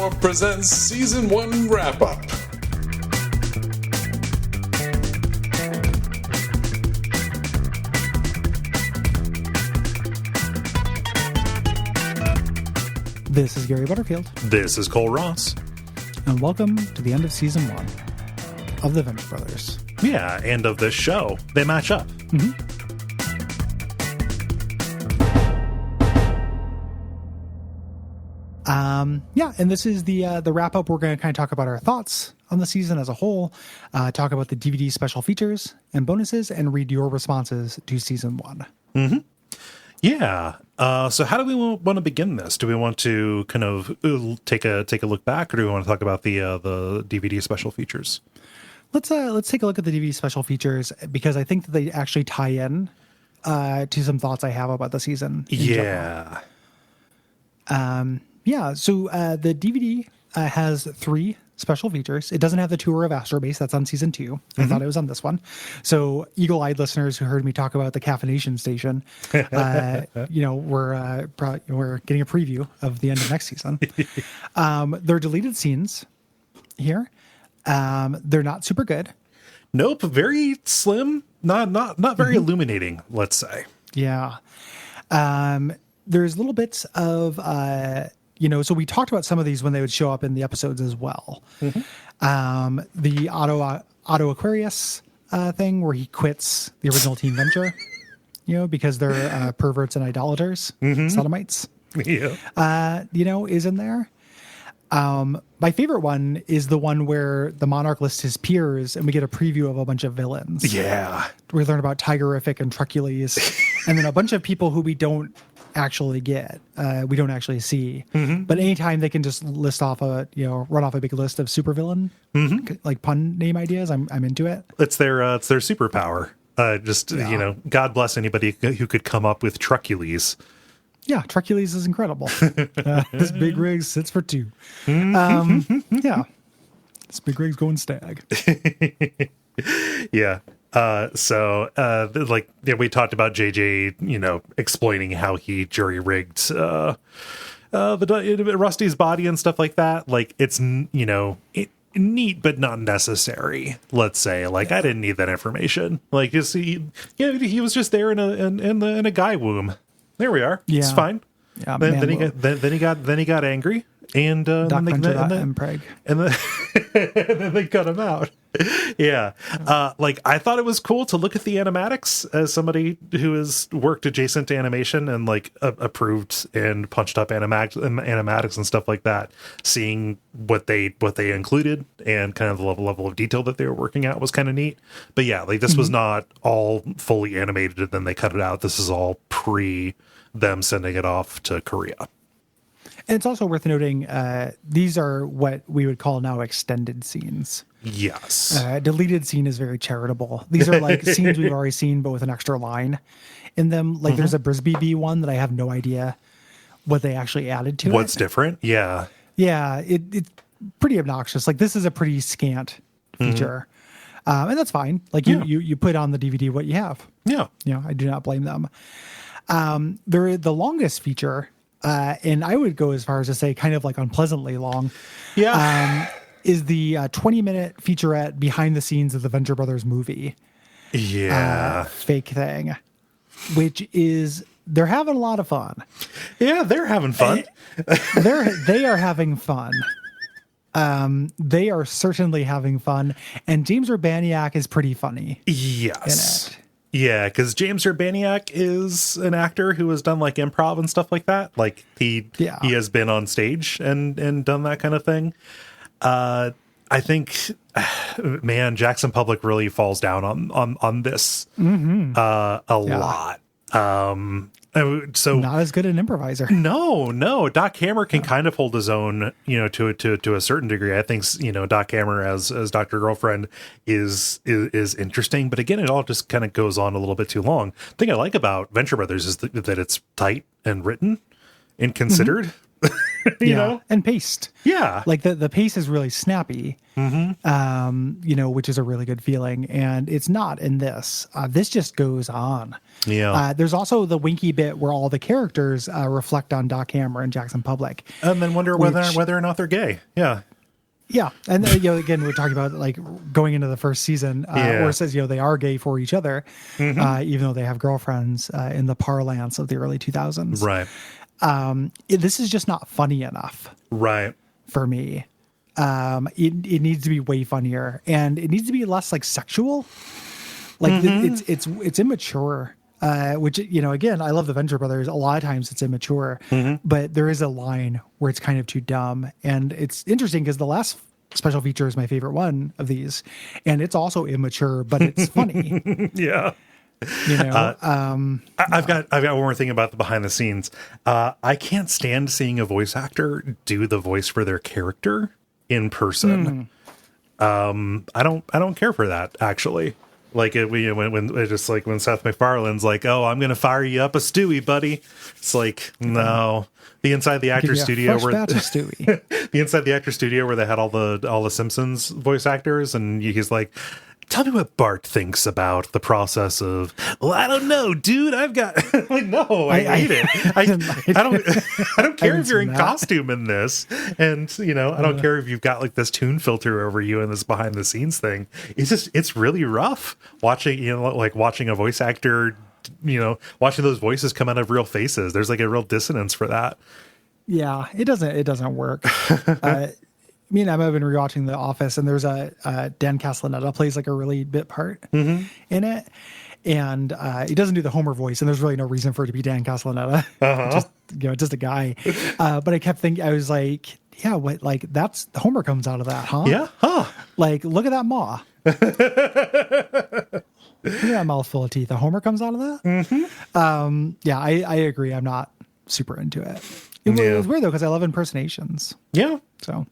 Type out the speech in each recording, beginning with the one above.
Wrapup presents Season 1 Wrap-Up. This is Gary Butterfield. This is Cole Ross. And welcome to the end of Season 1 of The Venture Brothers. Yeah, and of this show. They match up. Mm-hmm. And this is the wrap-up. We're going to kind of talk about our thoughts on the season as a whole, talk about the DVD special features and bonuses, and read your responses to Season 1. Mm-hmm. Yeah. So how do we want to begin this? Do we want to kind of take a look back, or do we want to talk about the DVD special features? Let's take a look at the DVD special features, because I think that they actually tie in to some thoughts I have about the season. Yeah. So the DVD has 3 special features. It doesn't have the Tour of Astrobase. That's on Season 2. I thought it was on this one. So eagle-eyed listeners who heard me talk about the caffeination station, we're getting a preview of the end of next season. There are deleted scenes here. They're not super good. Nope. Very slim. Not very illuminating, let's say. Yeah. There's little bits of, so we talked about some of these when they would show up in the episodes as well. Mm-hmm. The Otto Aquarius thing where he quits the original Team Venture, because they're perverts and idolaters, sodomites. Yeah. Is in there. My favorite one is the one where the Monarch lists his peers and we get a preview of a bunch of villains. Yeah. We learn about Tigerific and Trucules, and then a bunch of people who we don't actually get, we don't actually see. Mm-hmm. But anytime they can just list off run off a big list of supervillain, like pun name ideas, I'm into it. It's their superpower. God bless anybody who could come up with Trucules. Yeah, Trucules is incredible. This big rig sits for 2. Yeah. This big rig's going stag. Yeah. We talked about JJ, explaining how he jury-rigged Rusty's body and stuff like that. Like, it's, neat, but not necessary, let's say. Like, I didn't need that information. Like, he was just there in a guy womb. There we are. Yeah. It's fine. Yeah. Then he got angry, and then they cut him out. Yeah. I thought it was cool to look at the animatics as somebody who has worked adjacent to animation and approved and punched up animatics and stuff like that. Seeing what they included and kind of the level of detail that they were working at was kind of neat. But yeah, this was not all fully animated and then they cut it out. This is all pre them sending it off to Korea. And it's also worth noting, these are what we would call now extended scenes. Yes. Deleted scene is very charitable. These are like scenes we've already seen, but with an extra line in them. Like there's a Brisby Bee one that I have no idea what they actually added to What's different? Yeah. Yeah, it's pretty obnoxious. Like this is a pretty scant feature. And that's fine. Like you put on the DVD what you have. Yeah. I do not blame them. They're the longest feature, and I would go as far as to say kind of like unpleasantly long. Yeah. Is the 20-minute featurette behind the scenes of the Venture Brothers movie. Yeah. Fake thing, which is they're having a lot of fun. Yeah, they're having fun. They are having fun. They are certainly having fun, and James Urbaniak is pretty funny. Yes. Yeah, because James Urbaniak is an actor who has done like improv and stuff like that. Like he has been on stage and done that kind of thing. I think, man, Jackson Public really falls down on this a lot. So not as good an improviser. No. Doc Hammer can kind of hold his own, to a certain degree. I think, Doc Hammer as Dr. Girlfriend is interesting, but again, it all just kind of goes on a little bit too long. The thing I like about Venture Brothers is that it's tight and written and considered. you know, and paced. Yeah. Like the pace is really snappy, which is a really good feeling. And it's not in this. This just goes on. Yeah. There's also the winky bit where all the characters reflect on Doc Hammer and Jackson Public. And then wonder whether or not they're gay. Yeah. Yeah. And again, we're talking about like going into the first season where it says, they are gay for each other, even though they have girlfriends in the parlance of the early 2000s. Right. This is just not funny enough. Right. For me. It needs to be way funnier, and it needs to be less like sexual. Like it's immature. Which, again, I love the Venture Brothers. A lot of times it's immature, but there is a line where it's kind of too dumb. And it's interesting because the last special feature is my favorite one of these, and it's also immature, but it's funny. Yeah. I've got one more thing about the behind the scenes. I can't stand seeing a voice actor do the voice for their character in person. I don't care for that, actually. Like when Seth MacFarlane's like, "Oh, I'm gonna fire you up a Stewie, buddy." It's like, no. The inside the actor studio where the inside the actor studio where they had all the Simpsons voice actors, and he's like, "Tell me what Bart thinks about the process of." Well, I don't know, dude. I've got like, no, I hate it. I don't care if you're in costume in this, and I don't care if you've got like this tune filter over you in this behind the scenes thing. It's really rough watching watching a voice actor, watching those voices come out of real faces. There's like a real dissonance for that. Yeah, it doesn't work. Me and Emma have been rewatching The Office, and there's a Dan Castellaneta plays like a really bit part in it, and he doesn't do the Homer voice, and there's really no reason for it to be Dan Castellaneta, just a guy. But I kept thinking, I was like, yeah, what? Like that's Homer comes out of that, huh? Yeah, huh? Like look at that maw. Look at that mouthful of teeth. The Homer comes out of that. Yeah, I agree. I'm not super into it. It was weird though because I love impersonations. Yeah. So.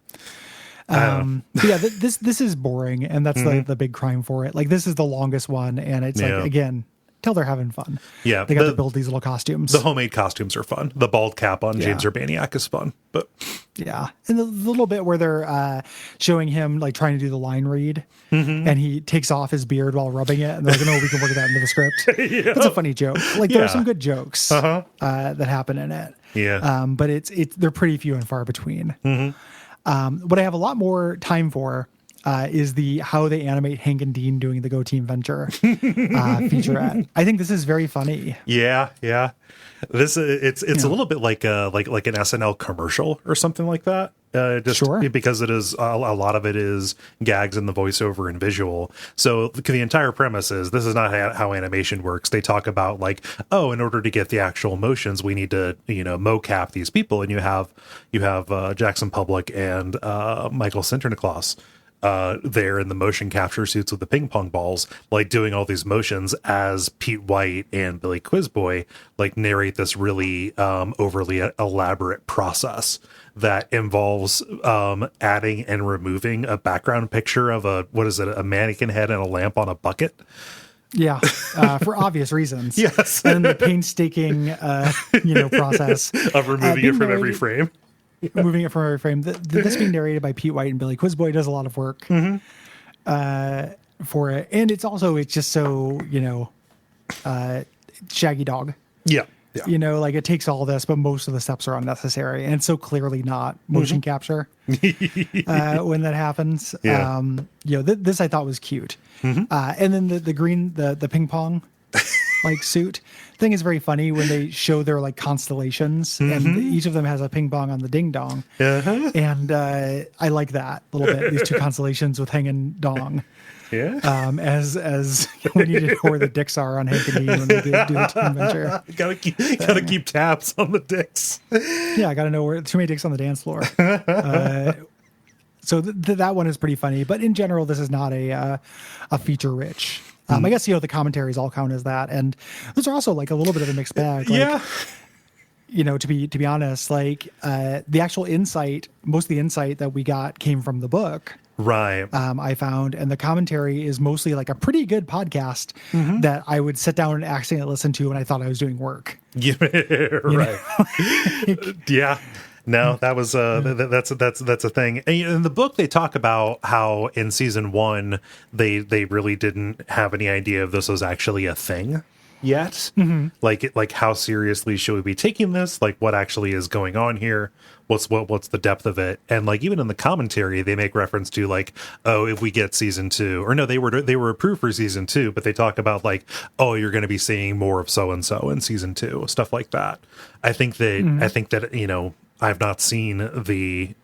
This is boring, and that's the big crime for it. Like this is the longest one, and it's like again, till they're having fun. Yeah, they got to build these little costumes. The homemade costumes are fun. The bald cap on James Urbaniak is fun, but and the little bit where they're showing him like trying to do the line read, and he takes off his beard while rubbing it, and they're like, "No, we can work that into the script." That's a funny joke. Like there are some good jokes that happen in it. Yeah, but they're pretty few and far between. What I have a lot more time for is the how they animate Hank and Dean doing the Go Team Venture featurette. I think this is very funny. Yeah. This it's a little bit like an SNL commercial or something like that. Because it is a lot of it is gags in the voiceover and visual. So the entire premise is this is not how animation works. They talk about like, oh, in order to get the actual motions, we need to mocap these people, and you have Jackson Public and Michael Sinterklaas there in the motion capture suits with the ping pong balls, like doing all these motions as Pete White and Billy Quizboy like narrate this really overly elaborate process that involves adding and removing a background picture of a mannequin head and a lamp on a bucket. Yeah, for obvious reasons. Yes. And then the painstaking, process of removing it from every frame. Moving it from every frame. This being narrated by Pete White and Billy Quizboy does a lot of work for it. And it's just so, Shaggy Dog. Yeah. Like it takes all this, but most of the steps are unnecessary. And it's so clearly not motion capture when that happens. Yeah. This I thought was cute. And then the green, the ping pong like suit thing is very funny when they show their like constellations and each of them has a ping pong on the ding dong. And I like that a little bit, these two constellations with hanging dong. Yeah. As when you know where the dicks are on Hank and Dean when they do the team venture. Gotta keep tabs on the dicks. Yeah, I gotta know where too many dicks on the dance floor. So that one is pretty funny, but in general, this is not a feature rich. I guess the commentaries all count as that, and those are also like a little bit of a mixed bag. Like, to be honest, like the actual insight, most of the insight that we got came from the book. Right. I found, and the commentary is mostly like a pretty good podcast that I would sit down and accidentally listen to when I thought I was doing work. Yeah, right. Yeah. No, that was that's a thing. And in the book, they talk about how in season 1 they really didn't have any idea if this was actually a thing yet. Like how seriously should we be taking this? Like what actually is going on here? What's the depth of it? And like even in the commentary, they make reference to like, oh, if we get season 2, or no, they were approved for season 2, but they talk about like, oh, you're going to be seeing more of so and so in season 2, stuff like that. I think that you know, I've not seen the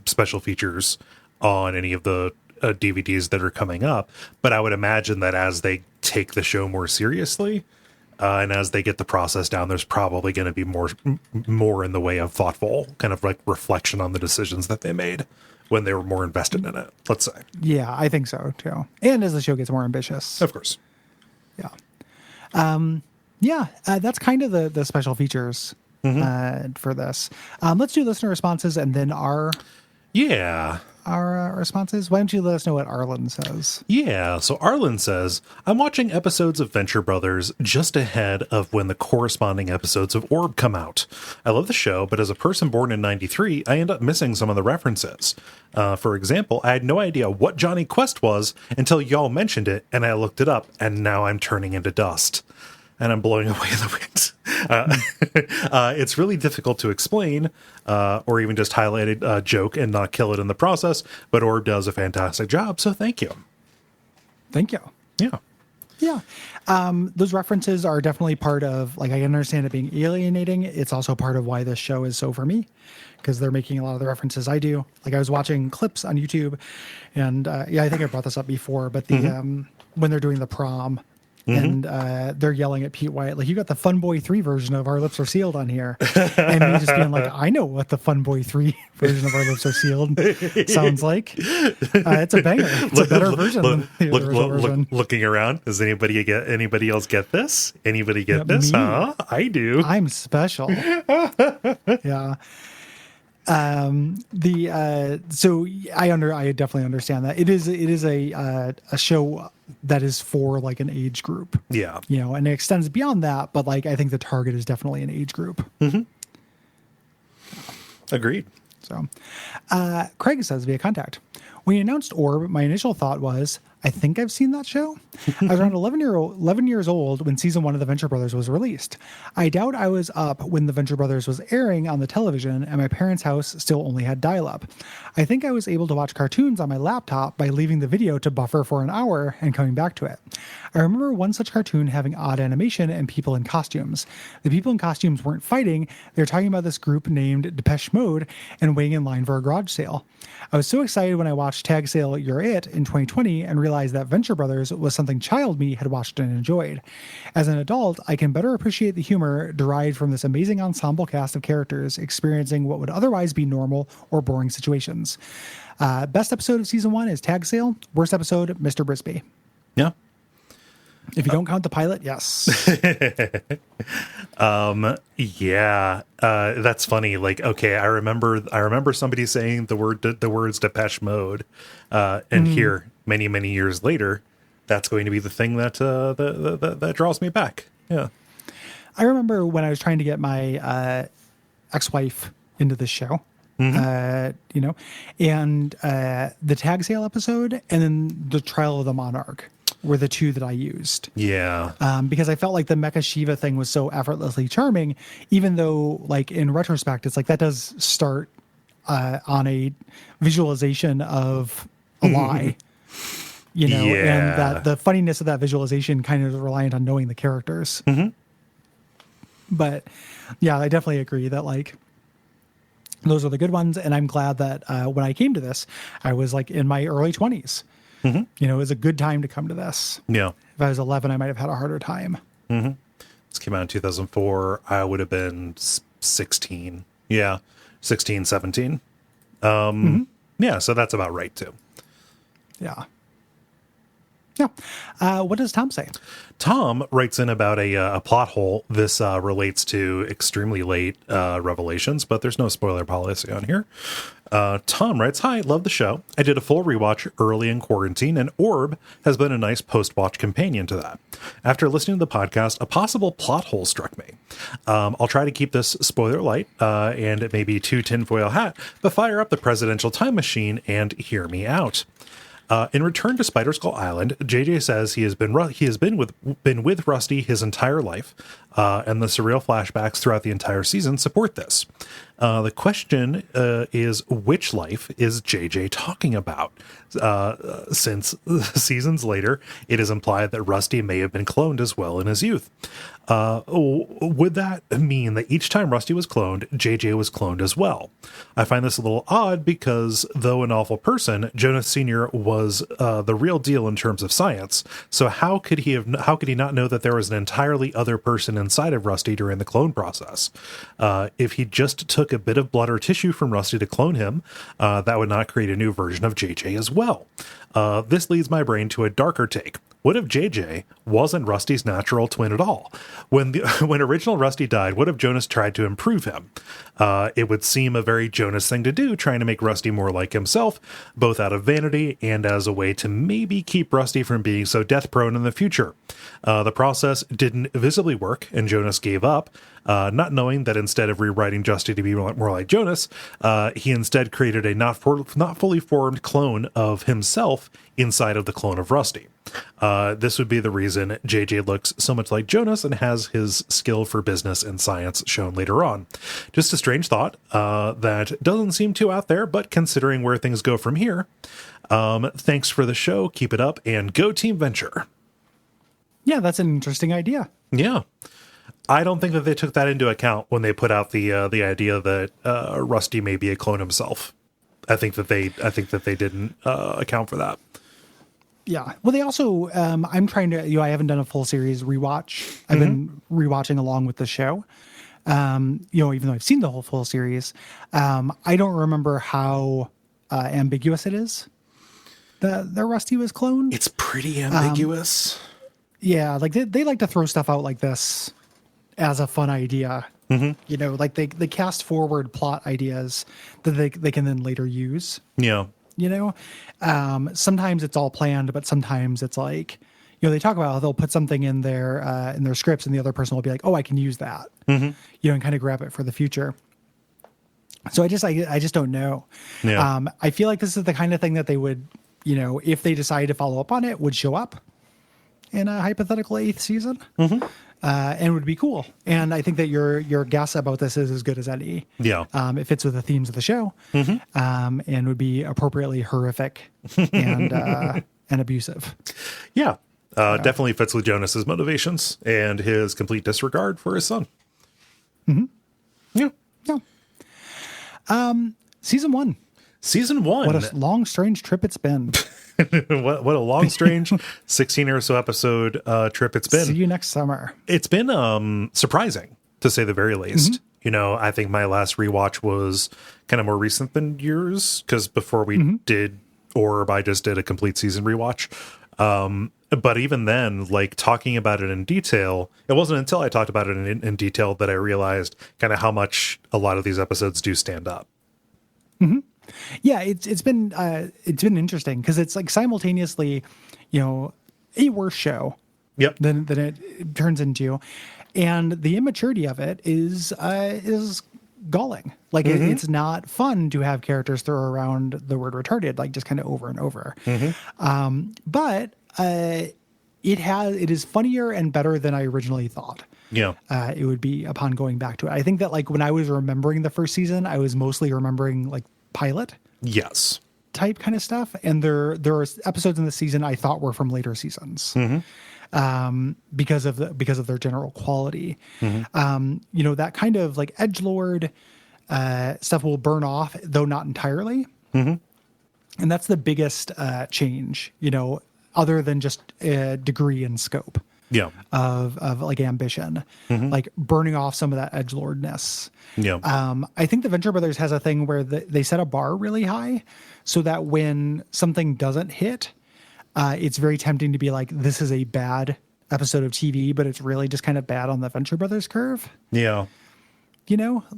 special features on any of the DVDs that are coming up, but I would imagine that as they take the show more seriously, and as they get the process down, there's probably going to be more in the way of thoughtful kind of like reflection on the decisions that they made when they were more invested in it, let's say. Yeah, I think so too. And as the show gets more ambitious. Of course. Yeah. That's kind of the special features for this. Let's do listener responses and then our responses. Why don't you let us know what Arlen says? Yeah, so Arlen says, I'm watching episodes of Venture Brothers just ahead of when the corresponding episodes of Orb come out. I love the show, but as a person born in 93, I end up missing some of the references. For example, I had no idea what Johnny Quest was until y'all mentioned it, and I looked it up, and now I'm turning into dust. And I'm blowing away the wind. It's really difficult to explain or even just highlight a joke and not kill it in the process, but Orb does a fantastic job, so thank you. Thank you. Yeah. Yeah. Those references are definitely part of, like, I understand it being alienating. It's also part of why this show is so for me, because they're making a lot of the references I do. Like, I was watching clips on YouTube, and I think I brought this up before, but the when they're doing the prom, and they're yelling at Pete Wyatt, like, you got the Fun Boy 3 version of Our Lips Are Sealed on here. And me just being like, I know what the Fun Boy 3 version of Our Lips Are Sealed sounds like. It's a banger. It's a better version than the original version. Looking around, does anybody else get this? Anybody get this? Me. Huh? I do. I'm special. Yeah. So I definitely understand that. It is a show that is for like an age group. Yeah. You know, and it extends beyond that, but like I think the target is definitely an age group. Agreed. So Craig says via contact, when you announced Orb, my initial thought was, I think I've seen that show. I was around 11 years old when season 1 of The Venture Brothers was released. I doubt I was up when The Venture Brothers was airing on the television, and my parents' house still only had dial-up. I think I was able to watch cartoons on my laptop by leaving the video to buffer for an hour and coming back to it. I remember one such cartoon having odd animation and people in costumes. The people in costumes weren't fighting. They were talking about this group named Depeche Mode and waiting in line for a garage sale. I was so excited when I watched Tag Sale You're It in 2020 and realized that Venture Brothers was something child me had watched and enjoyed. As an adult, I can better appreciate the humor derived from this amazing ensemble cast of characters experiencing what would otherwise be normal or boring situations. Best episode of season 1 is Tag Sale. Worst episode, Mr. Brisby. Yeah. If you don't count the pilot, yes. That's funny. Like, okay, I remember somebody saying the words Depeche Mode, and here many years later, that's going to be the thing that that draws me back. Yeah, I remember when I was trying to get my ex-wife into this show. And the Tag Sale episode, and then the Trial of the Monarch were the two that I used. Yeah. Because I felt like the Mecha Shiva thing was so effortlessly charming, even though, like, in retrospect, it's like that does start on a visualization of a lie, and that the funniness of that visualization kind of is reliant on knowing the characters. But yeah, I definitely agree that, like, those are the good ones. And I'm glad that when I came to this, I was like in my early 20s. It was a good time to come to this. Yeah. If I was 11, I might have had a harder time. This came out in 2004. I would have been 16. Yeah. 16, 17. Yeah. So that's about right too. Yeah. Yeah. What does Tom say? Tom writes in about a plot hole. This relates to extremely late revelations, but there's no spoiler policy on here. Tom writes, "Hi, love the show. I did a full rewatch early in quarantine, and Orb has been a nice post-watch companion to that. After listening to the podcast, a possible plot hole struck me. I'll try to keep this spoiler light, and it may be too tinfoil hat, but fire up the presidential time machine and hear me out. In Return to Spider Skull Island, JJ says he has been with Rusty his entire life, and the surreal flashbacks throughout the entire season support this. The question is, which life is JJ talking about? Since seasons later, it is implied that Rusty may have been cloned as well in his youth. Would that mean that each time Rusty was cloned, JJ was cloned as well? I find this a little odd because, though an awful person, Jonas Sr. was the real deal in terms of science. So how could he not know that there was an entirely other person inside of Rusty during the clone process? If he just took a bit of blood or tissue from Rusty to clone him, that would not create a new version of JJ as well. This leads my brain to a darker take. What if JJ wasn't Rusty's natural twin at all? When original Rusty died, what if Jonas tried to improve him? It would seem a very Jonas thing to do, trying to make Rusty more like himself, both out of vanity and as a way to maybe keep Rusty from being so death-prone in the future. The process didn't visibly work, and Jonas gave up, not knowing that instead of rewriting Rusty to be more like Jonas, he instead created a not fully formed clone of himself inside of the clone of Rusty. This would be the reason JJ looks so much like Jonas and has his skill for business and science shown later on. Just a strange thought that doesn't seem too out there, but considering where things go from here, thanks for the show. Keep it up and go Team Venture." Yeah, that's an interesting idea. Yeah. I don't think that they took that into account when they put out the idea that Rusty may be a clone himself. I think that they didn't account for that. Yeah. Well, they also, I'm trying to, I haven't done a full series rewatch. I've been rewatching along with the show. Even though I've seen the whole full series, I don't remember how ambiguous it is that Rusty was cloned. It's pretty ambiguous. Yeah. Like they like to throw stuff out like this as a fun idea. Like they cast forward plot ideas that they can then later use. Yeah. Sometimes it's all planned, but sometimes it's like, they talk about how they'll put something in their scripts and the other person will be like, oh, I can use that, and kind of grab it for the future. So I just don't know. Yeah. I feel like this is the kind of thing that they would, if they decide to follow up on it, would show up in a hypothetical 8th season. And would be cool. And I think that your guess about this is as good as any. Yeah. It fits with the themes of the show, and would be appropriately horrific and abusive. Yeah. Definitely fits with Jonas's motivations and his complete disregard for his son. Yeah. Season 1. Season 1. What a long, strange trip it's been. what a long, strange 16 or so episode trip it's been. See you next summer. It's been surprising, to say the very least. I think my last rewatch was kind of more recent than yours, because before we did Orb, I just did a complete season rewatch. But even then, like, talking about it in detail, it wasn't until I talked about it in detail that I realized kind of how much a lot of these episodes do stand up. Yeah, it's been interesting because it's like simultaneously, a worse show. Yep. Than it turns into, and the immaturity of it is galling. Like it's not fun to have characters throw around the word retarded like just kind of over and over. But it is funnier and better than I originally thought. Yeah. It would be upon going back to it. I think that like when I was remembering the first season, I was mostly remembering like pilot Yes. type kind of stuff. And there are episodes in the season I thought were from later seasons. Because of their general quality. That kind of like edgelord stuff will burn off, though not entirely. And that's the biggest change, other than just degree and scope. Yeah. Of like ambition, like burning off some of that edgelordness. Yeah. I think the Venture Brothers has a thing where they set a bar really high so that when something doesn't hit, it's very tempting to be like, this is a bad episode of TV, but it's really just kind of bad on the Venture Brothers curve. Yeah.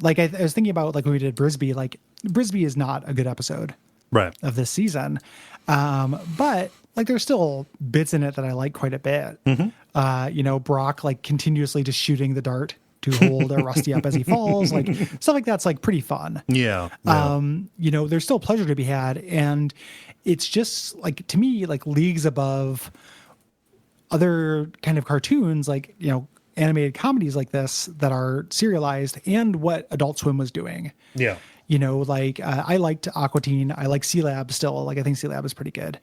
Like I was thinking about like when we did Brisbee, like Brisbee is not a good episode Right. of this season. But like there's still bits in it that I like quite a bit. Brock like continuously just shooting the dart to hold Rusty up as he falls, like stuff like that's like pretty fun. Yeah. There's still pleasure to be had. And it's just like, to me, like leagues above other kind of cartoons, like, animated comedies like this that are serialized and what Adult Swim was doing. Yeah. I liked Aqua Teen. I like C-Lab still. Like, I think C-Lab is pretty good.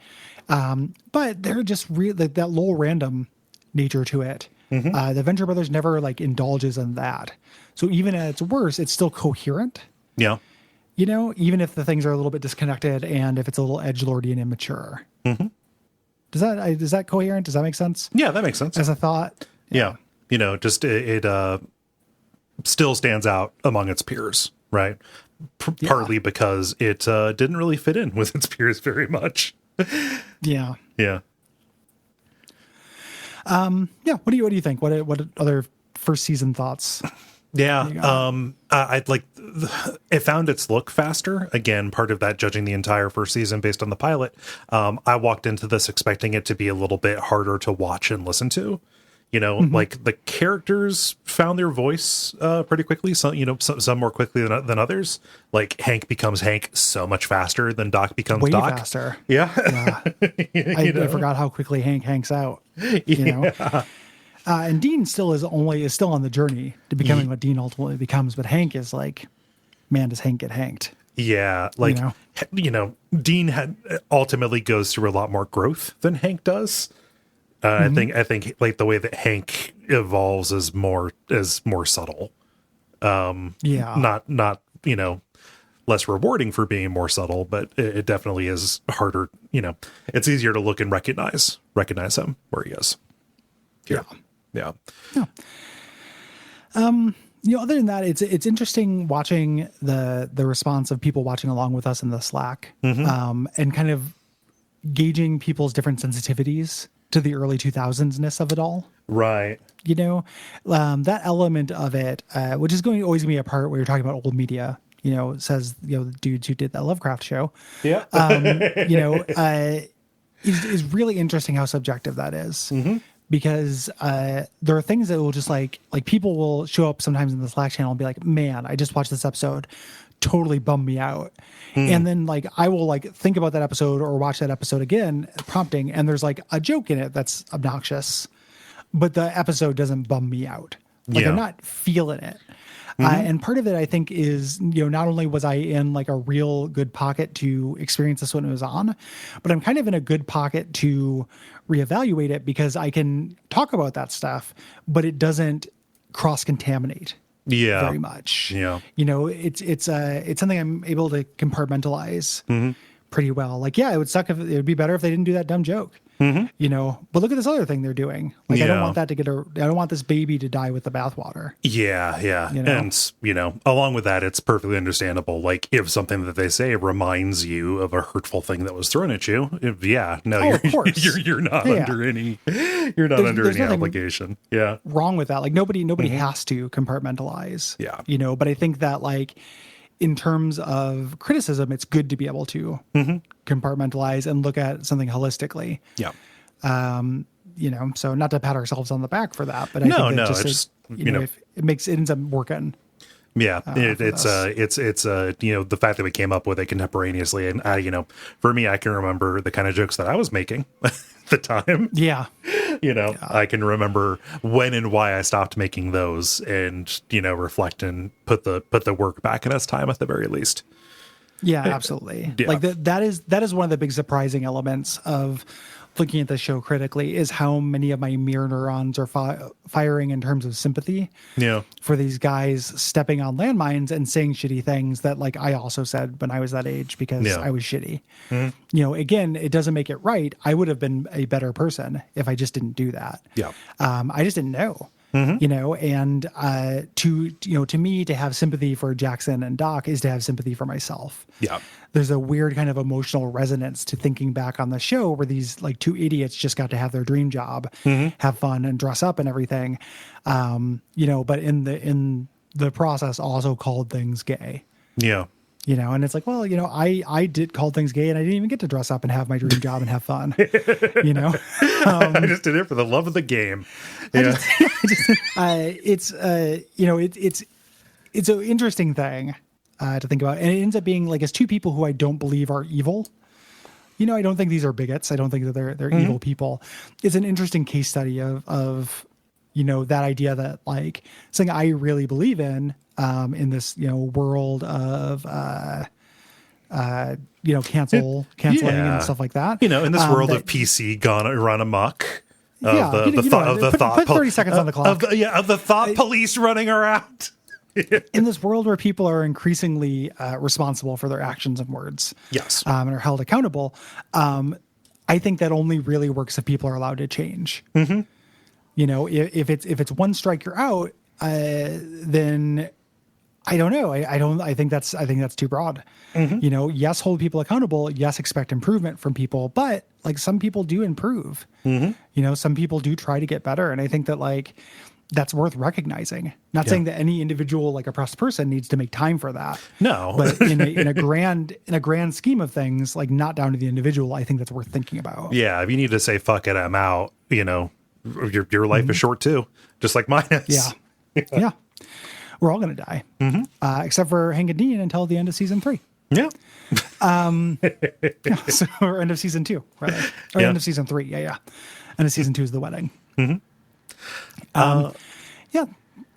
But they're just really that low random nature to it. The Venture Brothers never like indulges in that. So even at its worst, it's still coherent. Yeah. Even if the things are a little bit disconnected and if it's a little edgelordy and immature. Is that coherent? Does that make sense? Yeah, that makes sense. As a thought? Yeah. Just it still stands out among its peers, right? Partly because it didn't really fit in with its peers very much. Yeah. Yeah. What do you think? What other first season thoughts? Yeah. I'd like it found its look faster. Again, part of that judging the entire first season based on the pilot. I walked into this expecting it to be a little bit harder to watch and listen to. Like the characters found their voice pretty quickly. Some more quickly than others. Like Hank becomes Hank so much faster than Doc becomes Way Doc. faster. Yeah. I forgot how quickly Hank hanks out. And Dean still is still on the journey to becoming what Dean ultimately becomes. But Hank is like, man, does Hank get hanked? Yeah. Like, Dean ultimately goes through a lot more growth than Hank does. I think like the way that Hank evolves is more subtle. Not less rewarding for being more subtle, but it definitely is harder. It's easier to look and recognize him where he is. Yeah. Other than that, it's interesting watching the response of people watching along with us in the Slack, and kind of gauging people's different sensitivities to the early 2000s-ness of it all. Right. That element of it, which is always going to be a part where you're talking about old media, says, the dudes who did that Lovecraft show. Yeah. Is really interesting how subjective that is. Because there are things that will just like people will show up sometimes in the Slack channel and be like, man, I just watched this episode, totally bummed me out. And then like I will like think about that episode or watch that episode again, prompting, and there's like a joke in it that's obnoxious, but the episode doesn't bum me out. Like I'm not feeling it. And part of it, I think, is, not only was I in like a real good pocket to experience this when it was on, but I'm kind of in a good pocket to reevaluate it because I can talk about that stuff, but it doesn't cross-contaminate very much. Yeah. It's something I'm able to compartmentalize pretty well. Like, yeah, it would suck if it would be better if they didn't do that dumb joke. But look at this other thing they're doing. Like, I don't want that I don't want this baby to die with the bathwater. Yeah. And, along with that, it's perfectly understandable. Like, if something that they say reminds you of a hurtful thing that was thrown at you, you're not under any, under any obligation. Yeah. Wrong with that. Like, nobody has to compartmentalize. Yeah. But I think that, like, in terms of criticism, it's good to be able to compartmentalize and look at something holistically. Yeah. So not to pat ourselves on the back for that, but I think that if it ends up working. Yeah, it's the fact that we came up with it contemporaneously, and for me, I can remember the kind of jokes that I was making at the time. Yeah, I can remember when and why I stopped making those, and reflect and put the work back in its time at the very least. Yeah, absolutely. Yeah. Like that is one of the big surprising elements of looking at the show critically is how many of my mirror neurons are firing in terms of sympathy for these guys stepping on landmines and saying shitty things that like I also said when I was that age because I was shitty. Again, it doesn't make it right. I would have been a better person if I just didn't do that. Yeah. I just didn't know. you know, and to me, to have sympathy for Jackson and Doc is to have sympathy for myself. Yeah. There's a weird kind of emotional resonance to thinking back on the show where these like two idiots just got to have their dream job, have fun and dress up and everything. You know, but in the process also called things gay. Yeah. You know, and it's like, well, you know, I did call things gay and I didn't even get to dress up and have my dream job and have fun, you know? I just did it for the love of the game. Yeah. It's an interesting thing to think about. And it ends up being like, as two people who I don't believe are evil, you know, I don't think these are bigots. I don't think that they're evil people. It's an interesting case study of, you know, that idea that like something I really believe in this, you know, world of, you know, canceling and stuff like that. You know, in this world of PC gone run amok. Put 30 seconds on the clock. Of the thought police running around. In this world where people are increasingly responsible for their actions and words. Yes. And are held accountable. I think that only really works if people are allowed to change. Mm-hmm. You know, if it's one strike you're out, then I don't know. I think that's too broad. Mm-hmm. You know, yes, hold people accountable. Yes, expect improvement from people, but like some people do improve. Mm-hmm. You know, some people do try to get better. And I think that like, that's worth recognizing. Not saying that any individual, like oppressed person, needs to make time for that. No, but in a grand scheme of things, like not down to the individual, I think that's worth thinking about. Yeah, if you need to say "fuck it, I'm out," you know, your life is short too, just like mine is. Yeah. We're all going to die, except for Hank and Dean until the end of season 3. Yeah. Or end of season 2, rather. Or end of season 3. Yeah. End of season 2 is the wedding. Mm-hmm.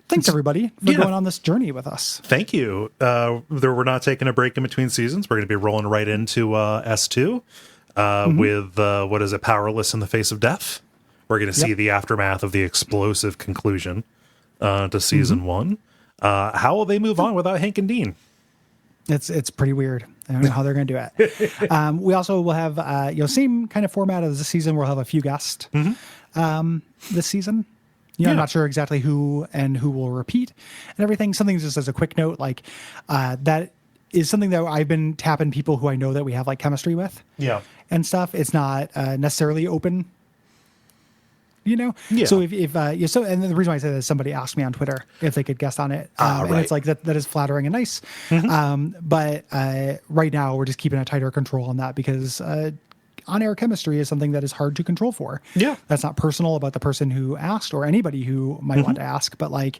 Thanks everybody for going on this journey with us. Thank you. We're not taking a break in between seasons. We're going to be rolling right into S2 with what is it, Powerless in the Face of Death. We're going to see the aftermath of the explosive conclusion to season 1. How will they move on without Hank and Dean? It's pretty weird. I don't know how they're going to do it. We also will have same kind of format as the season. We'll have a few guests this season. I'm not sure exactly who will repeat and everything. Something just as a quick note, like that is something that I've been tapping people who I know that we have like chemistry with, and stuff. It's not necessarily open, you know. Yeah. So if and the reason why I say that is somebody asked me on Twitter if they could guest on it, and it's like that is flattering and nice. But right now we're just keeping a tighter control on that because on-air chemistry is something that is hard to control for. Yeah. That's not personal about the person who asked or anybody who might want to ask, but like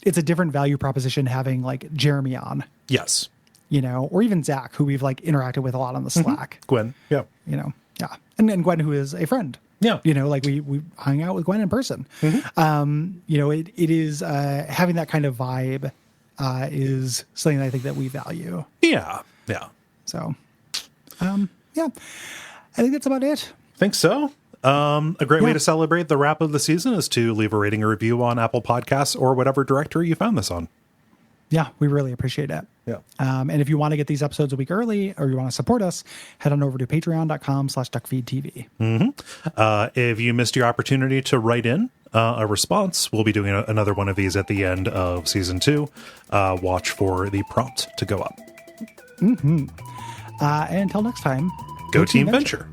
it's a different value proposition having like Jeremy on. Yes. You know, or even Zach, who we've like interacted with a lot on the Slack. Gwen. Yeah. You know, yeah. And Gwen, who is a friend. Yeah. You know, like we hung out with Gwen in person. You know, it is having that kind of vibe is something that I think that we value. Yeah. Yeah. So, yeah. I think that's about it. Think so. A great way to celebrate the wrap of the season is to leave a rating or review on Apple Podcasts or whatever directory you found this on. Yeah, we really appreciate it. Yeah. And if you want to get these episodes a week early or you want to support us, head on over to patreon.com/Duckfeed.tv. If you missed your opportunity to write in a response, we'll be doing another one of these at the end of season 2. Watch for the prompt to go up. And until next time, Go Team Venture.